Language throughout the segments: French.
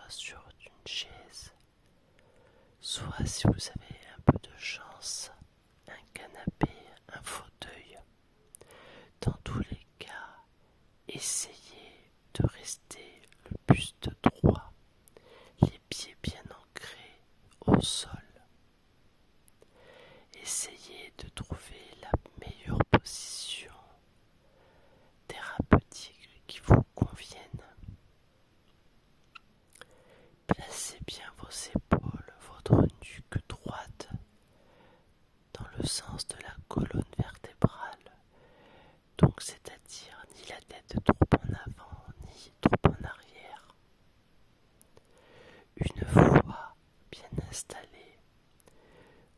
soit sur une chaise, soit si vous avez un peu de chance, un canapé, un fauteuil. Dans tous les cas, essayez de rester le buste droit, les pieds bien ancrés au sol. Essayez de trouver la meilleure position thérapeutique qui vous convienne. Placez bien vos épaules, votre nuque droite dans le sens de la colonne vertébrale, donc c'est-à-dire ni la tête trop en avant ni trop en arrière. Une fois bien installé,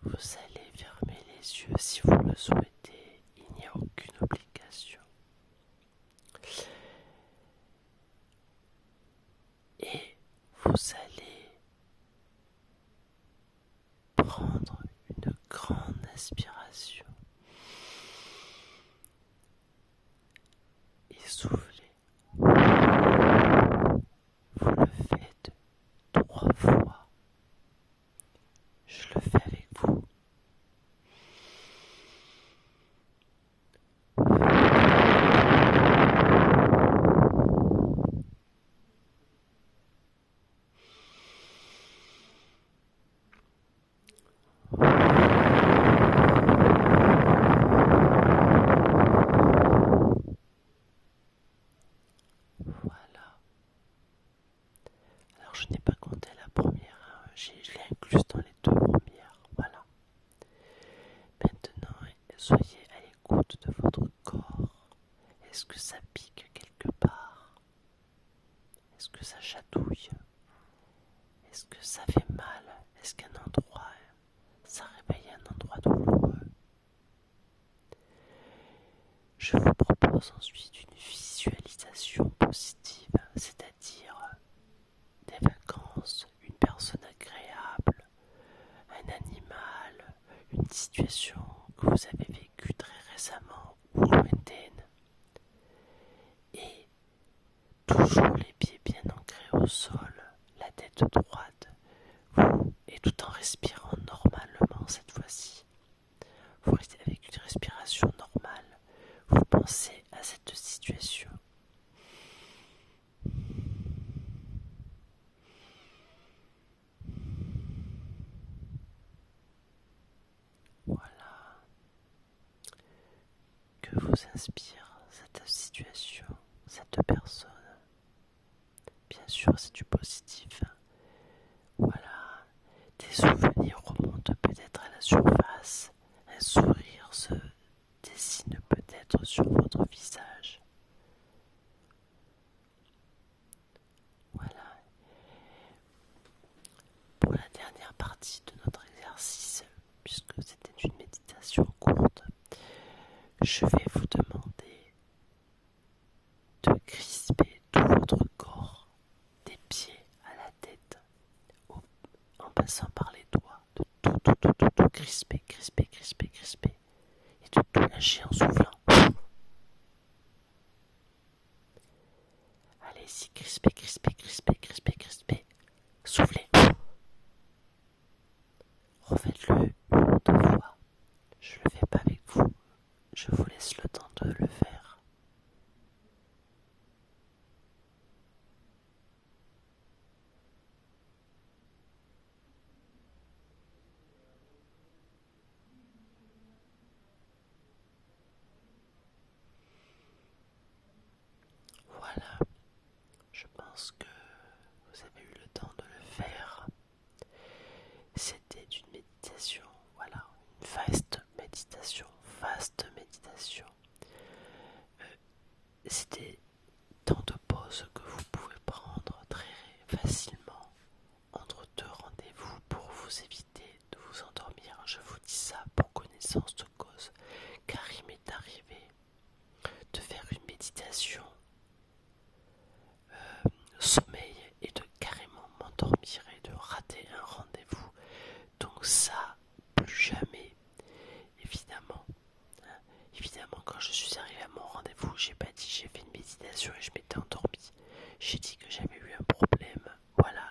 vous allez fermer les yeux si vous le souhaitez, il n'y a aucune obligation. Et vous allez prendre une grande inspiration et souffler. Vous le faites 3 fois. Je le fais avec vous. Voilà. Alors je n'ai pas compté la première, je l'ai incluse dans les 2 premières. Voilà. Maintenant, soyez à l'écoute de votre corps. Est-ce que ça pique quelque part? Est-ce que ça chatouille? Est-ce que ça fait mal? Est-ce qu'un endroit, ça réveille un endroit douloureux? Je vous propose ensuite une visualisation positive, c'est-à-dire des vacances, une personne agréable, un animal, une situation que vous avez vécue très récemment ou lointaine. Et toujours les pieds bien ancrés au sol, la tête droite, et tout en respirant normalement cette fois-ci. Vous restez avec une respiration normale. Vous pensez à cette situation. Voilà. Que vous inspire cette situation, cette personne. Bien sûr, c'est du positif. Voilà. Des souvenirs remontent peut-être à la surface. Un sourire se dessine peut-être sur votre visage. Voilà. Pour la dernière partie de notre exercice, puisque c'était une méditation courte, je vais vous demander de crisper tout votre corps, des pieds à la tête, en passant par les doigts, de tout crisper, et de tout lâcher en soufflant. Allez-y, crisper, soufflez. Refaites-le une ou 2 fois. Je le fais pas avec vous, je vous laisse le temps de le faire. Voilà, je pense que vous avez eu le temps de le faire. C'était une méditation, voilà, une vaste méditation. C'était tant de pauses que vous pouvez prendre très facilement entre 2 rendez-vous pour vous éviter de vous endormir. Je vous dis ça pour connaissance de cause, car il m'est arrivé de faire une méditation sommeil et de carrément m'endormir et de rater un rendez-vous. Donc ça, plus jamais, évidemment. Évidemment, quand je suis arrivé à mon rendez-vous, j'ai pas dit j'ai fait une méditation et je m'étais endormi. J'ai dit que j'avais eu un problème. Voilà,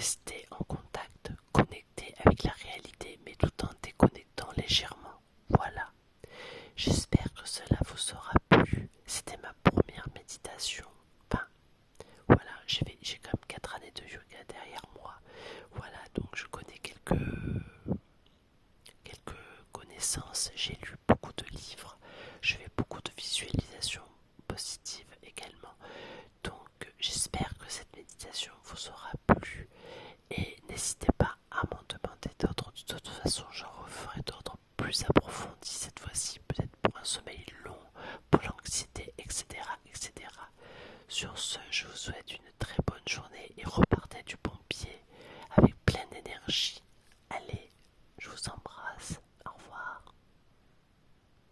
rester en contact, connecté avec la réalité, mais tout en déconnectant légèrement. Voilà. J'espère que cela vous aura plu. C'était ma première méditation. Enfin, voilà, j'ai quand même 4 années de yoga derrière moi. Voilà, donc je connais quelques connaissances. J'ai lu beaucoup de livres. Je fais beaucoup de visualisations positives également. Donc j'espère que cette méditation vous aura plu. Et n'hésitez pas à m'en demander d'autres. De toute façon, j'en referai d'autres plus approfondis cette fois-ci. Peut-être pour un sommeil long, pour l'anxiété, etc., etc. Sur ce, je vous souhaite une très bonne journée et repartez du bon pied avec pleine d'énergie. Allez, je vous embrasse.